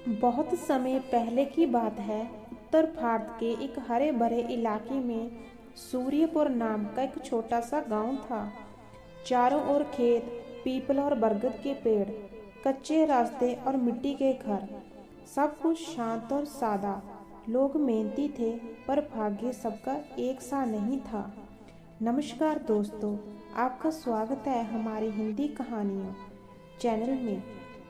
बहुत समय पहले की बात है। उत्तर भारत के एक हरे भरे इलाके में सूर्यपुर नाम का एक छोटा सा गांव था। चारों ओर खेत, पीपल और बरगद के पेड़, कच्चे रास्ते और मिट्टी के घर, सब कुछ शांत और सादा। लोग मेहनती थे, पर भाग्य सबका एक सा नहीं था। नमस्कार दोस्तों, आपका स्वागत है हमारी हिंदी कहानियों चैनल में।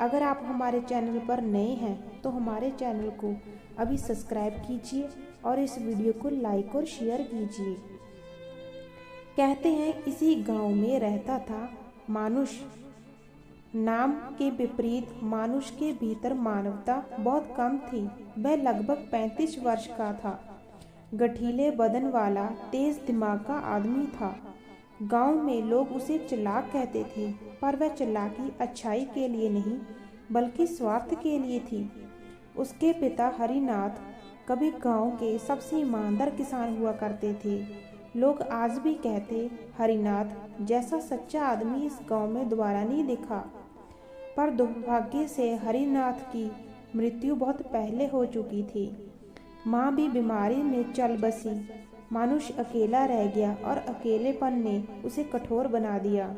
अगर आप हमारे चैनल पर नए हैं तो हमारे चैनल को अभी सब्सक्राइब कीजिए और इस वीडियो को लाइक और शेयर कीजिए। कहते हैं इसी गांव में रहता था मानुष। नाम के विपरीत मानुष के भीतर मानवता बहुत कम थी। वह लगभग 35 वर्ष का था। गठीले बदन वाला, तेज दिमाग का आदमी था। गांव में लोग उसे चालाक कहते थे, पर वह चालाकी अच्छाई के लिए नहीं बल्कि स्वार्थ के लिए थी। उसके पिता हरिनाथ कभी गांव के सबसे ईमानदार किसान हुआ करते थे। लोग आज भी कहते, हरिनाथ जैसा सच्चा आदमी इस गांव में दोबारा नहीं दिखा। पर दुर्भाग्य से हरिनाथ की मृत्यु बहुत पहले हो चुकी थी। माँ भी बीमारी में चल बसी। मानुष अकेला रह गया और अकेलेपन ने उसे कठोर बना दिया।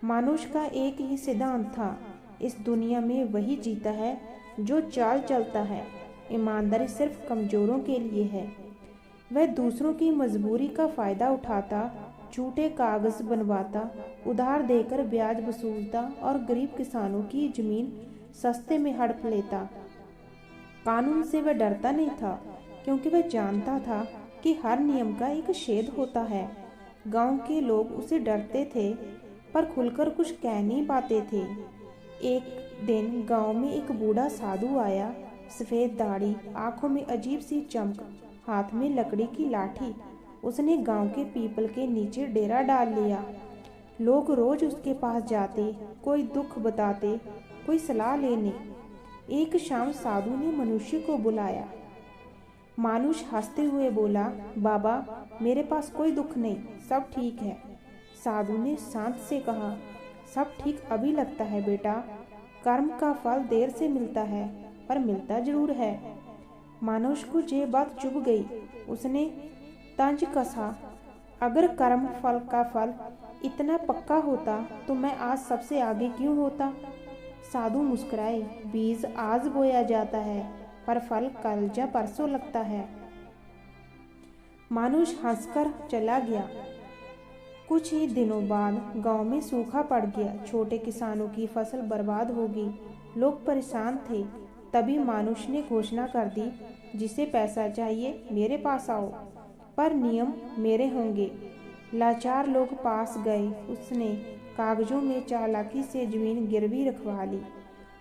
मानुष का एक ही सिद्धांत था, इस दुनिया में वही जीता है जो चाल चलता है। ईमानदारी सिर्फ कमजोरों के लिए है। वह दूसरों की मजबूरी का फायदा उठाता, झूठे कागज बनवाता, उधार देकर ब्याज वसूलता और गरीब किसानों की जमीन सस्ते में हड़प लेता। कानून से वह डरता नहीं था, क्योंकि वह जानता था कि हर नियम का एक छेद होता है। गांव के लोग उसे डरते थे, पर खुलकर कुछ कह नहीं पाते थे। एक दिन गांव में एक बूढ़ा साधु आया। सफेद दाढ़ी, आंखों में अजीब सी चमक, हाथ में लकड़ी की लाठी। उसने गांव के पीपल के नीचे डेरा डाल लिया। लोग रोज उसके पास जाते, कोई दुख बताते, कोई सलाह लेने। एक शाम साधु ने मनुष्य को बुलाया। मानुष हंसते हुए बोला, बाबा मेरे पास कोई दुख नहीं, सब ठीक है। साधु ने शांत से कहा, सब ठीक अभी लगता है बेटा। कर्म का फल देर से मिलता है, पर मिलता जरूर है। मानुष को ये बात चुभ गई। उसने तंज कसा, अगर कर्म फल का फल इतना पक्का होता तो मैं आज सबसे आगे क्यों होता। साधु मुस्कुराए, बीज आज बोया जाता है, पर फल कल या परसों लगता है। मानुष हंसकर चला गया। कुछ ही दिनों बाद गांव में सूखा पड़ गया। छोटे किसानों की फसल बर्बाद हो गई। लोग परेशान थे। तभी मानुष ने घोषणा कर दी, जिसे पैसा चाहिए मेरे पास आओ, पर नियम मेरे होंगे। लाचार लोग पास गए। उसने कागजों में चालाकी से जमीन गिरवी रखवा ली।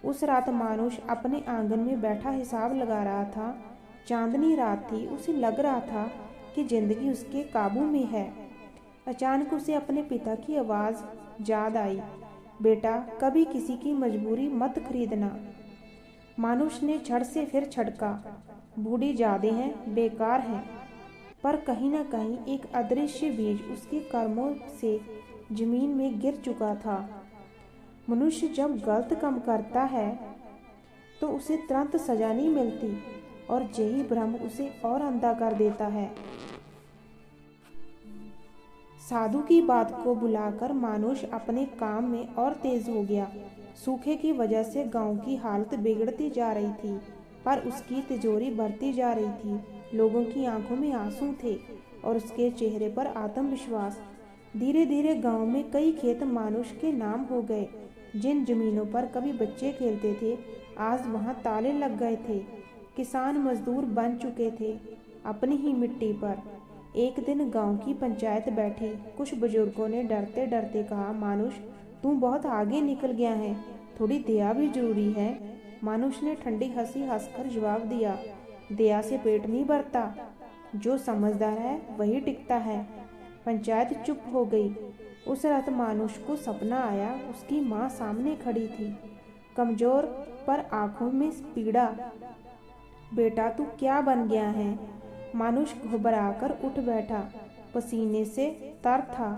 उस रात मानुष अपने आंगन में बैठा हिसाब लगा रहा था। चांदनी रात थी। उसे लग रहा था कि जिंदगी उसके काबू में है। अचानक उसे अपने पिता की आवाज़ याद आई, बेटा कभी किसी की मजबूरी मत खरीदना। मानुष ने झट से फिर छटका, बूढ़ी जादे हैं, बेकार हैं। पर कहीं न कहीं एक अदृश्य बीज उसके कर्मों से जमीन में गिर चुका था। मनुष्य जब गलत काम करता है तो उसे तुरंत सजा नहीं मिलती, और यही भ्रम उसे और अंधा कर देता है। साधु की बात को बुलाकर मानुष अपने काम में और तेज हो गया। सूखे की वजह से गांव की हालत बिगड़ती जा रही थी, पर उसकी तिजोरी भरती जा रही थी। लोगों की आंखों में आंसू थे और उसके चेहरे पर आत्मविश्वास। धीरे धीरे गांव में कई खेत मानुष के नाम हो गए। जिन जमीनों पर कभी बच्चे खेलते थे, आज वहां ताले लग गए थे। किसान मजदूर बन चुके थे अपनी ही मिट्टी पर। एक दिन गांव की पंचायत बैठी। कुछ बुजुर्गों ने डरते डरते कहा, मानुष तू बहुत आगे निकल गया है, थोड़ी दया भी जरूरी है। मानुष ने ठंडी हंसी हंसकर जवाब दिया, दया से पेट नहीं भरता, जो समझदार है वही टिकता है। पंचायत चुप हो गई। उस रात मानुष को सपना आया। उसकी माँ सामने खड़ी थी, कमजोर पर आंखों में पीड़ा। बेटा तू क्या बन गया है। मानुष घबराकर उठ बैठा, पसीने से तर था।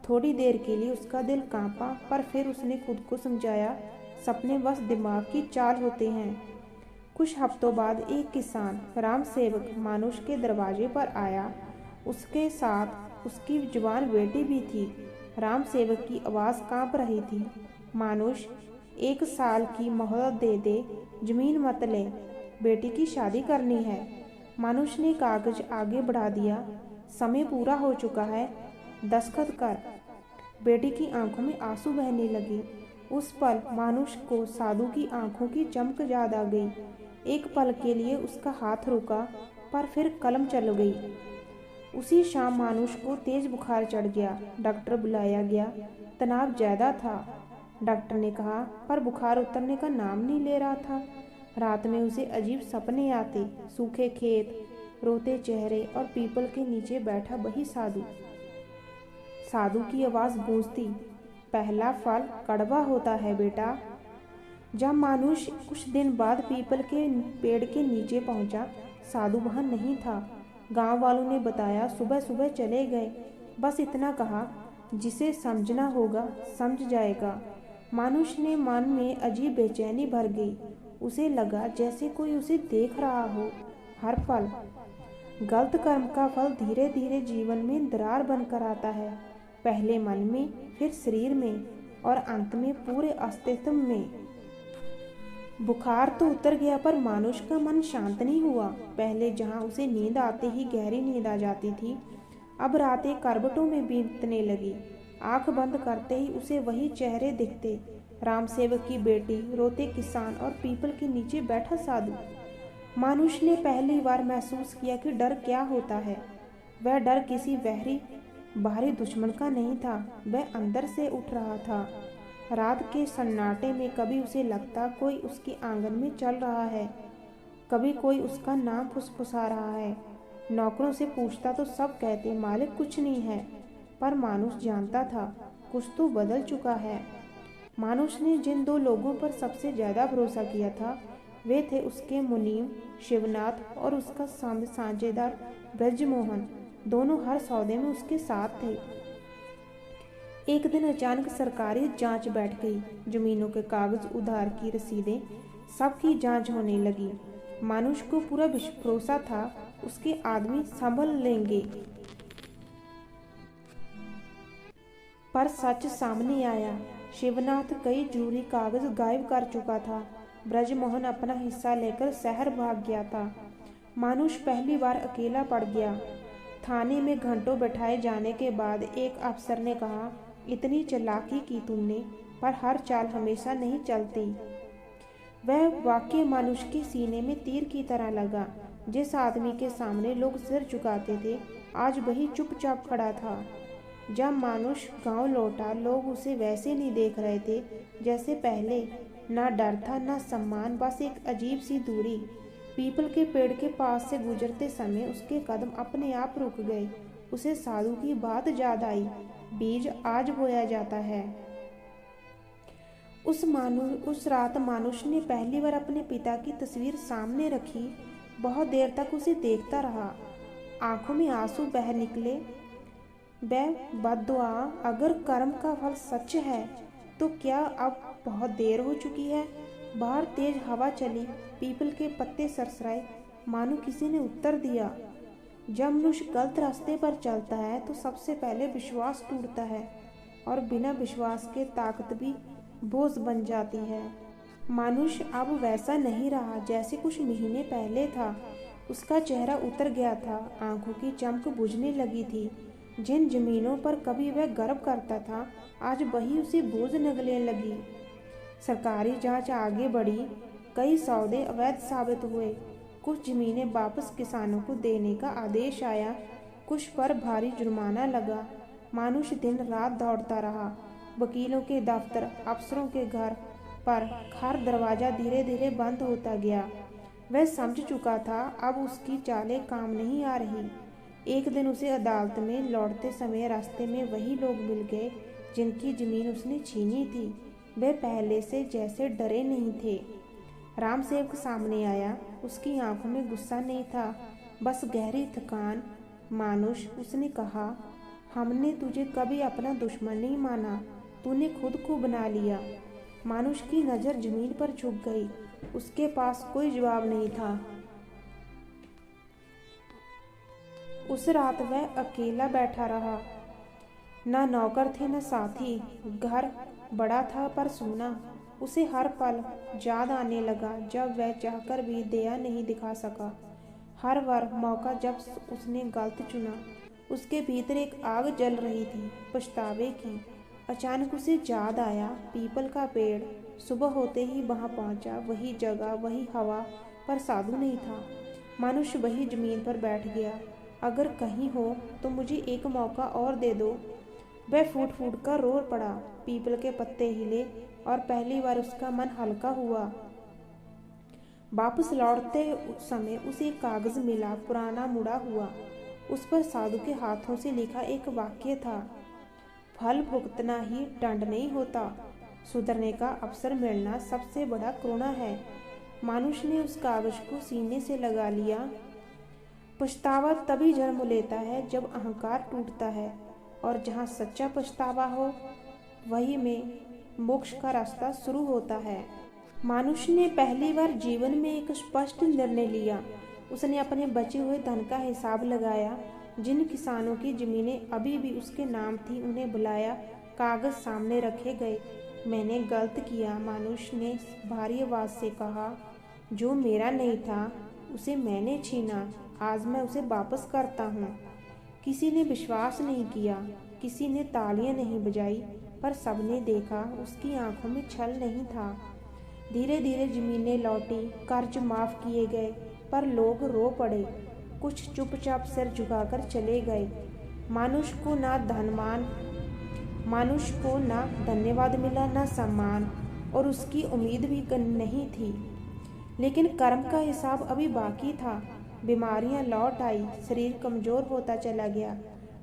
थोड़ी देर के लिए उसका दिल कांपा, पर फिर उसने खुद को समझाया, सपने बस दिमाग की चाल होते हैं। कुछ हफ्तों बाद एक किसान राम सेवक मानुष के दरवाजे पर आया। उसके साथ उसकी जवान बेटी भी थी। राम सेवक की आवाज़ कांप रही थी, मानुष, 1 साल की मोहलत दे दे, जमीन मत ले, बेटी की शादी करनी है। मानुष ने कागज आगे बढ़ा दिया, समय पूरा हो चुका है, दस्तखत कर। बेटी की आंखों में आंसू बहने लगे। उस पल मानुष को साधु की आंखों की चमक याद आ गई। एक पल के लिए उसका हाथ रुका, पर फिर कलम चल गई। उसी शाम मानुष को तेज बुखार चढ़ गया। डॉक्टर बुलाया गया। तनाव ज़्यादा था, डॉक्टर ने कहा, पर बुखार उतरने का नाम नहीं ले रहा था। रात में उसे अजीब सपने आते, सूखे खेत, रोते चेहरे और पीपल के नीचे बैठा वही साधु। साधु की आवाज़ गूंजती, पहला फल कड़वा होता है बेटा। जब मानुष कुछ दिन बाद पीपल के पेड़ के नीचे पहुंचा, साधु वहां नहीं था। गांव वालों ने बताया, सुबह सुबह चले गए। बस इतना कहा, जिसे समझना होगा समझ जाएगा। मानुष ने मन में अजीब बेचैनी भर गई। उसे लगा जैसे कोई उसे देख रहा हो। हर पल गलत कर्म का फल धीरे धीरे जीवन में दरार बनकर आता है, पहले मन में, फिर शरीर में और अंत में पूरे अस्तित्व में। बुखार तो उतर गया, पर मानुष का मन शांत नहीं हुआ। पहले जहां उसे नींद आते ही गहरी नींद आ जाती थी, अब रातें करवटों में बीतने लगी। आंख बंद करते ही उसे वही चेहरे दिखते, राम सेवक की बेटी, रोते किसान और पीपल के नीचे बैठा साधु। मानुष ने पहली बार महसूस किया कि डर क्या होता है। वह डर किसी बाहरी दुश्मन का नहीं था, वह अंदर से उठ रहा था। रात के सन्नाटे में कभी उसे लगता कोई उसके आंगन में चल रहा है, कभी कोई उसका नाम फुसफुसा रहा है। नौकरों से पूछता तो सब कहते मालिक कुछ नहीं है, पर मानुष जानता था कुछ तो बदल चुका है। मानुष ने जिन 2 लोगों पर सबसे ज़्यादा भरोसा किया था, वे थे उसके मुनीम शिवनाथ और उसका साझेदार ब्रजमोहन। दोनों हर सौदे में उसके साथ थे। एक दिन अचानक सरकारी जांच बैठ गई। जमीनों के कागज, उधार की रसीदें, सबकी जांच होने लगी। मानुष को पूरा भरोसा था उसके आदमी संभल लेंगे, पर सच सामने आया। शिवनाथ कई जरूरी कागज गायब कर चुका था। ब्रजमोहन अपना हिस्सा लेकर शहर भाग गया था। मानुष पहली बार अकेला पड़ गया। थाने में घंटों बैठाए जाने के बाद एक अफसर ने कहा, इतनी चालाकी की तुमने, पर हर चाल हमेशा नहीं चलती। वह वाक्य मानुष के सीने में तीर की तरह लगा। जिस आदमी के सामने लोग सिर झुकाते थे, आज वही चुपचाप खड़ा था। जब मानुष गांव लौटा, लोग उसे वैसे नहीं देख रहे थे जैसे पहले। ना डर था, ना सम्मान, बस एक अजीब सी दूरी। पीपल के पेड़ के पास से गुजरते समय उसके कदम अपने आप रुक गए। उसे साधु की बात याद आई, बीज आज बोया जाता है। उस रात मानुष ने पहली बार अपने पिता की तस्वीर सामने रखी। बहुत देर तक उसे देखता रहा। आंखों में आंसू बह निकले। वह बद्दुआ, अगर कर्म का फल सच है तो क्या अब बहुत देर हो चुकी है। बाहर तेज हवा चली, पीपल के पत्ते सरसराए, मानो किसी ने उत्तर दिया। जब मनुष्य गलत रास्ते पर चलता है तो सबसे पहले विश्वास टूटता है, और बिना विश्वास के ताकत भी बोझ बन जाती है। मनुष्य अब वैसा नहीं रहा जैसे कुछ महीने पहले था। उसका चेहरा उतर गया था, आंखों की चमक बुझने लगी थी। जिन जमीनों पर कभी वह गर्व करता था, आज वही उसे बोझ लगने लगी। सरकारी जांच आगे बढ़ी। कई सौदे अवैध साबित हुए। कुछ जमीनें वापस किसानों को देने का आदेश आया, कुछ पर भारी जुर्माना लगा। मानुष दिन रात दौड़ता रहा, वकीलों के दफ्तर, अफसरों के घर, पर हर दरवाज़ा धीरे धीरे बंद होता गया। वह समझ चुका था अब उसकी चालें काम नहीं आ रही। एक दिन उसे अदालत में लौटते समय रास्ते में वही लोग मिल गए जिनकी ज़मीन उसने छीनी थी। वे पहले से जैसे डरे नहीं थे। राम सेवक सामने आया। उसकी आंखों में गुस्सा नहीं था, बस गहरी थकान। मानुष, उसने कहा, हमने तुझे कभी अपना दुश्मन नहीं माना, तूने खुद को बना लिया। मानुष की नज़र जमीन पर झुक गई। उसके पास कोई जवाब नहीं था। उस रात वह अकेला बैठा रहा। न नौकर थे न साथी। घर बड़ा था पर सूना। उसे हर पल याद आने लगा जब वह चाहकर भी दया नहीं दिखा सका। हर बार मौका जब उसने गलत चुना। उसके भीतर एक आग जल रही थी, पछतावे की। अचानक उसे याद आया, पीपल का पेड़। सुबह होते ही वहां पहुंचा। वही जगह, वही हवा, पर साधु नहीं था। मनुष्य वही जमीन पर बैठ गया। अगर कहीं हो तो मुझे एक मौका और दे दो। वह फूट फूट कर रो पड़ा। पीपल के पत्ते हिले और पहली बार उसका मन हल्का हुआ। वापस लौटते समय उसे एक कागज मिला, पुराना मुड़ा हुआ। उस पर साधु के हाथों से लिखा एक वाक्य था, फल भुगतना ही दंड नहीं होता, सुधरने का अवसर मिलना सबसे बड़ा करुणा है। मानुष ने उस कागज को सीने से लगा लिया। पछतावा तभी जन्म लेता है जब अहंकार टूटता है, और जहाँ सच्चा पछतावा हो वही में मोक्ष का रास्ता शुरू होता है। मानुष ने पहली बार जीवन में एक स्पष्ट निर्णय लिया। उसने अपने बचे हुए धन का हिसाब लगाया। जिन किसानों की जमीनें अभी भी उसके नाम थी, उन्हें बुलाया। कागज सामने रखे गए। मैंने गलत किया, मानुष ने भारी आवाज से कहा। जो मेरा नहीं था उसे मैंने छीना। आज मैं उसे वापस करता हूँ। किसी ने विश्वास नहीं किया, किसी ने तालियां नहीं बजाई, पर सबने देखा उसकी आंखों में छल नहीं था। धीरे धीरे जमीनें लौटी, कर्ज माफ किए गए, पर लोग रो पड़े। कुछ चुपचाप सिर झुकाकर चले गए। मनुष्य को ना धन्यवाद मिला, ना सम्मान, और उसकी उम्मीद भी नहीं थी। लेकिन कर्म का हिसाब अभी बाकी था। बीमारियां लौट आई, शरीर कमजोर होता चला गया।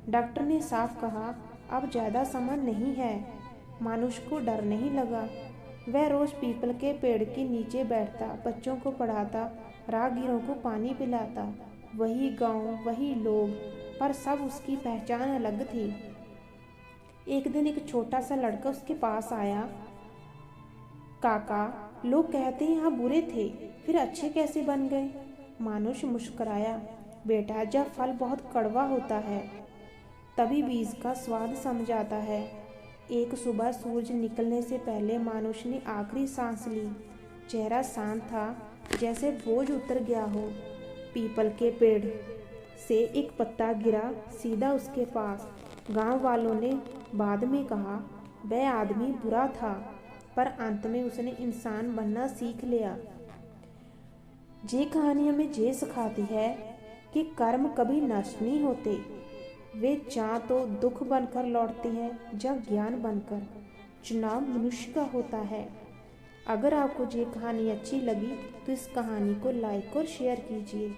डॉक्टर ने साफ कहा, अब ज़्यादा समय नहीं है। मनुष्य को डर नहीं लगा। वह रोज पीपल के पेड़ के नीचे बैठता, बच्चों को पढ़ाता, राहगीरों को पानी पिलाता। वही गांव, वही लोग, पर सब उसकी पहचान अलग थी। एक दिन एक छोटा सा लड़का उसके पास आया। काका, लोग कहते हैं आप बुरे थे, फिर अच्छे कैसे बन गए? मानुष मुस्कुराया, बेटा, जब फल बहुत कड़वा होता है तभी बीज का स्वाद समझ आता है। एक सुबह सूरज निकलने से पहले मानुष ने आखिरी सांस ली। चेहरा शांत था, जैसे बोझ उतर गया हो। पीपल के पेड़ से एक पत्ता गिरा सीधा उसके पास। गांव वालों ने बाद में कहा, वह आदमी बुरा था, पर अंत में उसने इंसान बनना सीख लिया। ये कहानी हमें ये सिखाती है कि कर्म कभी नष्ट नहीं होते। वे चाह तो दुख बनकर लौटते हैं, जब ज्ञान बनकर। चुनाव मनुष्य का होता है। अगर आपको ये कहानी अच्छी लगी तो इस कहानी को लाइक और शेयर कीजिए।